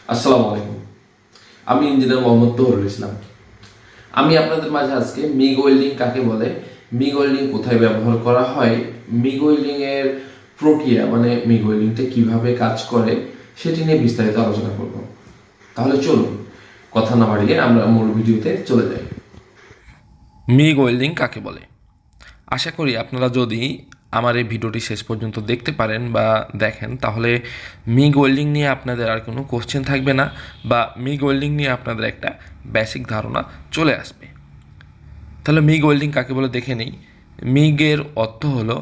আসসালামু আলাইকুম। আমি ইঞ্জিনিয়ার মোহাম্মদ তৌহিদুল ইসলাম। আমি আপনাদের মাঝে আজকে মিগ ওয়েল্ডিং কাকে বলে, মিগ ওয়েল্ডিং কোথায় ব্যবহার করা হয়, মিগ ওয়েল্ডিং এর প্রক্রিয়া মানে মিগ ওয়েল্ডিংটা কিভাবে কাজ করে সেটি নিয়ে বিস্তারিত আলোচনা করব। তাহলে চলুন কথা না বাড়িয়ে আমরা মূল ভিডিওতে চলে যাই। মিগ ওয়েল্ডিং কাকে বলে? আশা করি আপনারা যদি আমার এই ভিডিওটি শেষ পর্যন্ত দেখতে পারেন বা দেখেন, তাহলে মিগ ওয়েল্ডিং নিয়ে আপনাদের আর কোনো কোশ্চেন থাকবে না, বা মিগ ওয়েল্ডিং নিয়ে আপনাদের একটা বেসিক ধারণা চলে আসবে। তাহলে মিগ ওয়েল্ডিং কাকে বলে দেখে নেই। মিগের অর্থ হলো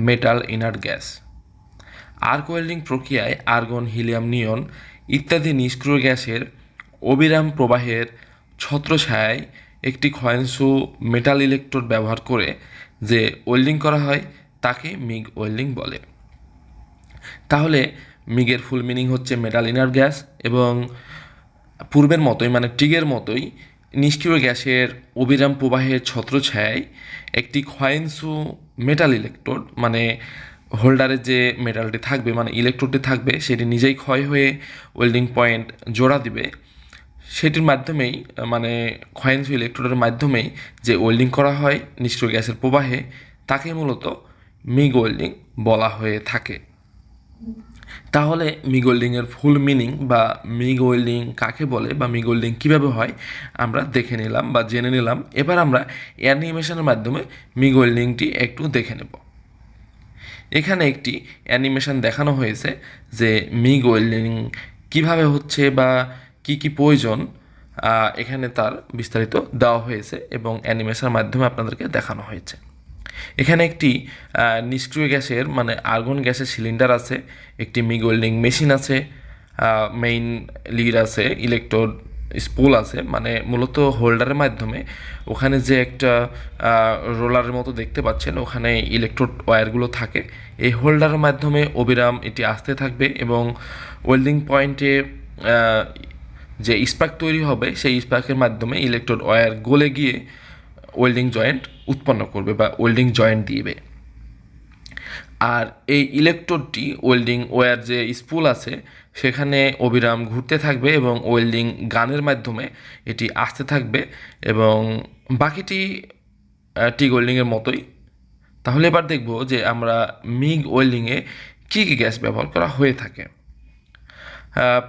metal inert gas. Arc welding প্রক্রিয়ায় আর্গন, হিলিয়াম, নিয়ন ইত্যাদি নিষ্ক্রিয় গ্যাসের অবিরাম প্রবাহের ছত্রছায়ায় একটি ক্ষয়িষ্ণু মেটাল ইলেকট্রোড ব্যবহার করে যে ওয়েল্ডিং করা হয় তাকে মিগ ওয়েল্ডিং বলে। তাহলে মিগের ফুল মিনিং হচ্ছে মেটাল ইনার গ্যাস, এবং পূর্বের মতোই মানে টিগের মতোই নিষ্ক্রিয় গ্যাসের অবিরাম প্রবাহের ছত্রছায়ায় একটি ক্ষয়িষ্ণু মেটাল ইলেকট্রোড, মানে হোল্ডারে যে মেটালটি থাকবে মানে ইলেকট্রোডটি থাকবে সেটি নিজেই ক্ষয় হয়ে ওয়েল্ডিং পয়েন্ট জোড়া দিবে। সেটির মাধ্যমেই মানে ক্ষয়িষ্ণু ইলেকট্রোডের মাধ্যমেই যে ওয়েল্ডিং করা হয় নিষ্ক্রিয় গ্যাসের প্রবাহে, তাকে মূলত মিগ ওয়েল্ডিং বলা হয়ে থাকে। তাহলে মিগ ওয়েল্ডিংয়ের ফুল মিনিং বা মিগ ওয়েল্ডিং কাকে বলে বা মিগ ওয়েল্ডিং কীভাবে হয় আমরা দেখে নিলাম বা জেনে নিলাম। এবার আমরা অ্যানিমেশনের মাধ্যমে মিগ ওয়েল্ডিংটি একটু দেখে নেব। এখানে একটি অ্যানিমেশন দেখানো হয়েছে যে মিগ ওয়েল্ডিং কীভাবে হচ্ছে বা কি কি প্রয়োজন, এখানে তার বিস্তারিত দেওয়া হয়েছে এবং অ্যানিমেশনের মাধ্যমে আপনাদেরকে দেখানো হয়েছে। এখানে একটি নিষ্ক্রিয় গ্যাসের মানে আর্গন গ্যাসের সিলিন্ডার আছে, একটি মিগ ওয়েল্ডিং মেশিন আছে, মেইন লিড আছে, ইলেকট্রোড স্পুল আছে, মানে মূলত হোল্ডারের মাধ্যমে ওখানে যে একটা রোলারের মতো দেখতে পাচ্ছেন ওখানে ইলেকট্রোড ওয়্যারগুলো থাকে। এই হোল্ডারের মাধ্যমে অবিরাম এটি আসতে থাকবে এবং ওয়েল্ডিং পয়েন্টে যে স্পার্ক তৈরি হবে সেই স্পার্কের মাধ্যমে ইলেকট্রোড ওয়্যার গলে গিয়ে ওয়েল্ডিং জয়েন্ট উৎপন্ন করবে বা ওয়েল্ডিং জয়েন্ট দিবে। আর এই ইলেকট্রোডটি ওয়েল্ডিং ওয়্যার যে স্পুল আছে সেখানে অবিরাম ঘুরতে থাকবে এবং ওয়েল্ডিং গানের মাধ্যমে এটি আসতে থাকবে এবং বাকিটি টিগ ওয়েল্ডিংয়ের মতোই। তাহলে এবার দেখব যে আমরা মিগ ওয়েল্ডিংয়ে কী কী গ্যাস ব্যবহার করা হয়ে থাকে।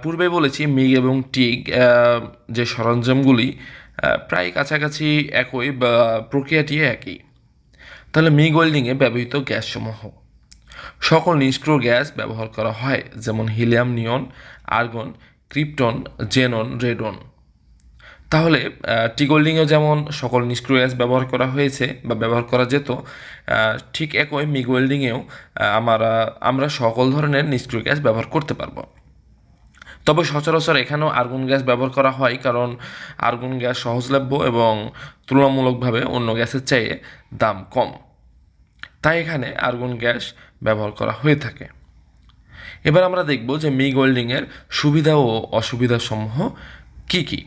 পূর্বে বলেছি মিগ এবং টিগ যে সরঞ্জামগুলি প্রায় কাছাকাছি একই বা প্রক্রিয়াটি একই। তাহলে মিগ ওয়েল্ডিংয়ে ব্যবহৃত গ্যাসসমূহ: সকল নিষ্ক্রিয় গ্যাস ব্যবহার করা হয়, যেমন হিলিয়াম, নিয়ন, আর্গন, ক্রিপ্টন, জেনন, রেডন। তাহলে টিগ ওয়েল্ডিংয়েও যেমন সকল নিষ্ক্রিয় গ্যাস ব্যবহার করা হয়েছে বা ব্যবহার করা যেত, ঠিক একই মিগ ওয়েল্ডিংয়েও আমরা সকল ধরনের নিষ্ক্রিয় গ্যাস ব্যবহার করতে পারবো। তবে সচরাচর এখানেও আর্গন গ্যাস ব্যবহার করা হয়, কারণ আর্গন গ্যাস সহজলভ্য এবং তুলনামূলকভাবে অন্য গ্যাসের চেয়ে দাম কম, তাই এখানে আর্গন গ্যাস ব্যবহার করা হয়ে থাকে। এবার আমরা দেখব যে মিগ ওয়েল্ডিংয়ের সুবিধা ও অসুবিধাসমূহ কী কী,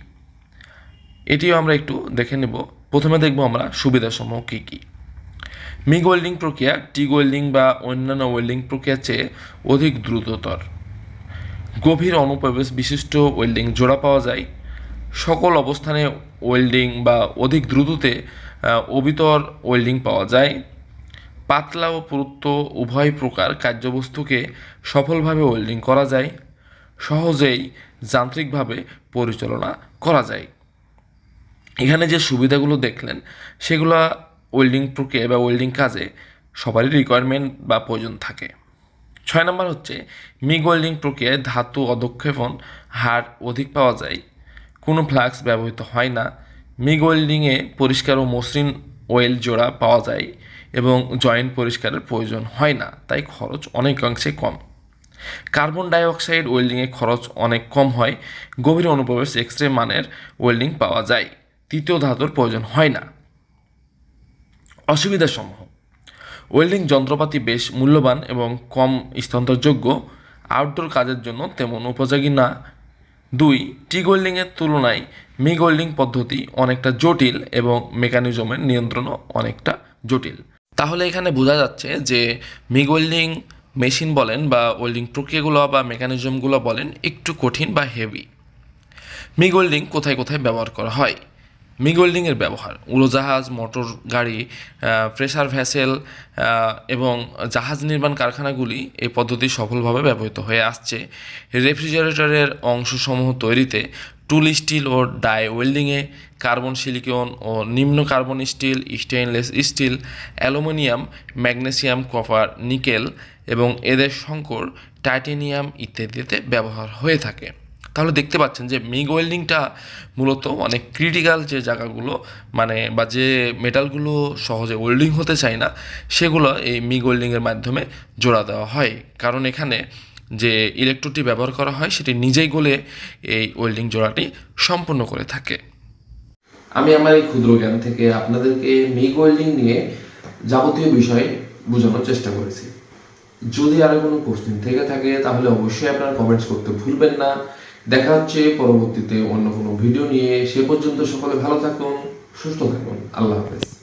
এটিও আমরা একটু দেখে নেব। প্রথমে দেখব আমরা সুবিধাসমূহ কী কী। মিগ ওয়েল্ডিং প্রক্রিয়া টিগ ওয়েল্ডিং বা অন্যান্য ওয়েল্ডিং প্রক্রিয়ার চেয়ে অধিক দ্রুততর। গভীর অনুপ্রবেশ বিশিষ্ট ওয়েল্ডিং জোড়া পাওয়া যায়। সকল অবস্থানে ওয়েল্ডিং বা অধিক দ্রুততে অবিতর ওয়েল্ডিং পাওয়া যায়। পাতলা ও পুরুত্ব উভয় প্রকার কার্যবস্তুকে সফলভাবে ওয়েল্ডিং করা যায়। সহজেই যান্ত্রিকভাবে পরিচালনা করা যায়। এখানে যে সুবিধাগুলো দেখলেন সেগুলো ওয়েল্ডিং প্রক্রিয়া বা ওয়েল্ডিং কাজে সবারই রিকোয়ারমেন্ট বা প্রয়োজন থাকে। 6 নম্বর হচ্ছে মিগ ওয়েল্ডিং প্রক্রিয়ায় ধাতু অধক্ষেপণ হার অধিক পাওয়া যায়, কোনো ফ্লাক্স ব্যবহৃত হয় না। মিগ ওয়েল্ডিংয়ে পরিষ্কার ও মসৃণ ওয়েল জোড়া পাওয়া যায় এবং জয়েন্ট পরিষ্কারের প্রয়োজন হয় না, তাই খরচ অনেকাংশে কম। কার্বন ডাইঅক্সাইড ওয়েল্ডিংয়ে খরচ অনেক কম হয়। গভীর অনুপ্রবেশ এক্স রে মানের ওয়েল্ডিং পাওয়া যায়। তৃতীয় ধাতুর প্রয়োজন হয় না। অসুবিধাসমূহ: ওয়েল্ডিং যন্ত্রপাতি বেশ মূল্যবান এবং কম স্থানান্তরযোগ্য, আউটডোর কাজের জন্য তেমন উপযোগী না। 2. টিগ ওয়েল্ডিংয়ের তুলনায় মিগ ওয়েল্ডিং পদ্ধতি অনেকটা জটিল এবং মেকানিজমের নিয়ন্ত্রণও অনেকটা জটিল। তাহলে এখানে বোঝা যাচ্ছে যে মিগ ওয়েল্ডিং মেশিন বলেন বা ওয়েল্ডিং প্রক্রিয়াগুলো বা মেকানিজমগুলো বলেন একটু কঠিন বা হেভি। মিগ ওয়েল্ডিং কোথায় কোথায় ব্যবহার করা হয়? মিগ ওয়েল্ডিংয়ের ব্যবহার উড়োজাহাজ, মোটর গাড়ি, প্রেসার ভেসেল এবং জাহাজ নির্মাণ কারখানাগুলি এই পদ্ধতি সফলভাবে ব্যবহৃত হয়ে আসছে। রেফ্রিজারেটরের অংশসমূহ তৈরিতে টুল স্টিল ও ডাই ওয়েল্ডিংয়ে কার্বন, সিলিকন ও নিম্ন carbon still, stainless steel, aluminium, magnesium, copper, nickel এবং এদের সংকর টাইটেনিয়াম ইত্যাদিতে ব্যবহার হয়ে থাকে। তাহলে দেখতে পাচ্ছেন যে মিগ ওয়েল্ডিংটা মূলত অনেক ক্রিটিক্যাল যে জায়গাগুলো বা যে মেটালগুলো সহজে ওয়েল্ডিং হতে চায় না সেগুলো এই মিগ ওয়েল্ডিংয়ের মাধ্যমে জোড়া দেওয়া হয়, কারণ এখানে যে ইলেকট্রোডটি ব্যবহার করা হয় সেটি নিজেই গলে এই ওয়েল্ডিং জোড়াটি সম্পূর্ণ করে থাকে। আমি আমার এই ক্ষুদ্র জ্ঞান থেকে আপনাদেরকে মিগ ওয়েল্ডিং নিয়ে যাবতীয় বিষয় বোঝানোর চেষ্টা করেছি। যদি আরো কোনো কোশ্চেন থেকে থাকে তাহলে অবশ্যই আপনারা কমেন্টস করতে ভুলবেন না। দেখা হচ্ছে পরবর্তীতে অন্য কোনো ভিডিও নিয়ে। সে পর্যন্ত সকলে ভালো থাকুন, সুস্থ থাকুন। আল্লাহ হাফেজ।